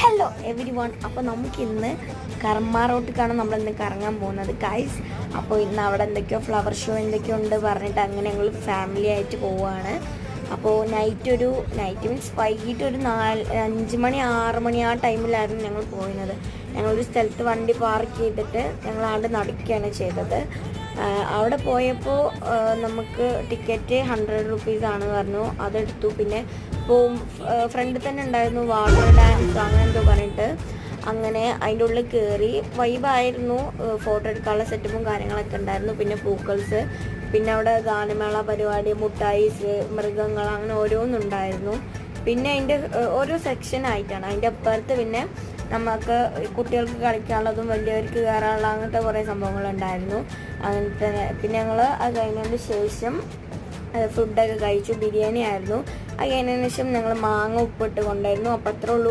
Hello every one. അപ്പോൾ നമുക്കിന്ന് കർമ്മ റോട്ടിലേക്കാണ് നമ്മളിന്ന് കറങ്ങാൻ പോകുന്നത് ഗൈസ്. അപ്പോൾ ഇന്ന് അവിടെ എന്തൊക്കെയോ ഫ്ലവർ ഷോ എന്തൊക്കെയോ ഉണ്ട് പറഞ്ഞിട്ട് അങ്ങനെ ഞങ്ങൾ ഫാമിലി ആയിട്ട് പോവുകയാണ്. അപ്പോൾ നൈറ്റ് മീൻസ് വൈകിട്ട് ഒരു 5 മണി 6 മണി ആ ടൈമിലായിരുന്നു ഞങ്ങൾ പോയിരുന്നത്. ഞങ്ങളൊരു സ്ഥലത്ത് വണ്ടി പാർക്ക് ചെയ്തിട്ട് ഞങ്ങൾ അവിടെ നടക്കുകയാണ് ചെയ്തത്. അവിടെ പോയപ്പോൾ നമുക്ക് ടിക്കറ്റ് 100 റുപ്പീസാണ് പറഞ്ഞു, അതെടുത്തു. പിന്നെ ഇപ്പോൾ ഫ്രണ്ടിൽ തന്നെ ഉണ്ടായിരുന്നു വാട്ടർ ഡാൻസ് അങ്ങനെ എന്തോ പറഞ്ഞിട്ട്, അങ്ങനെ അതിൻ്റെ ഉള്ളിൽ കയറി വൈബായിരുന്നു. ഫോട്ടോ എടുക്കാനുള്ള സെറ്റപ്പും കാര്യങ്ങളൊക്കെ ഉണ്ടായിരുന്നു. പിന്നെ പൂക്കൾസ്, പിന്നെ അവിടെ ഗാനമേള പരിപാടി, മുട്ടായിസ്, മൃഗങ്ങൾ, അങ്ങനെ ഓരോന്നുണ്ടായിരുന്നു. പിന്നെ അതിൻ്റെ ഓരോ സെക്ഷൻ ആയിട്ടാണ്. അതിൻ്റെ അപ്പുറത്ത് പിന്നെ നമുക്ക് കുട്ടികൾക്ക് കളിക്കാനുള്ളതും വലിയവർക്ക് കയറാനുള്ള അങ്ങനത്തെ കുറേ സംഭവങ്ങളുണ്ടായിരുന്നു. അങ്ങനത്തെ പിന്നെ ഞങ്ങൾ അത് കഴിഞ്ഞതിന് ശേഷം ഫുഡൊക്കെ കഴിച്ചു. ബിരിയാണി ആയിരുന്നു. അത് കഴിഞ്ഞതിന് ശേഷം ഞങ്ങൾ മാങ്ങ ഉപ്പിട്ട് കൊണ്ടായിരുന്നു. അപ്പോൾ അത്രേ ഉള്ളൂ.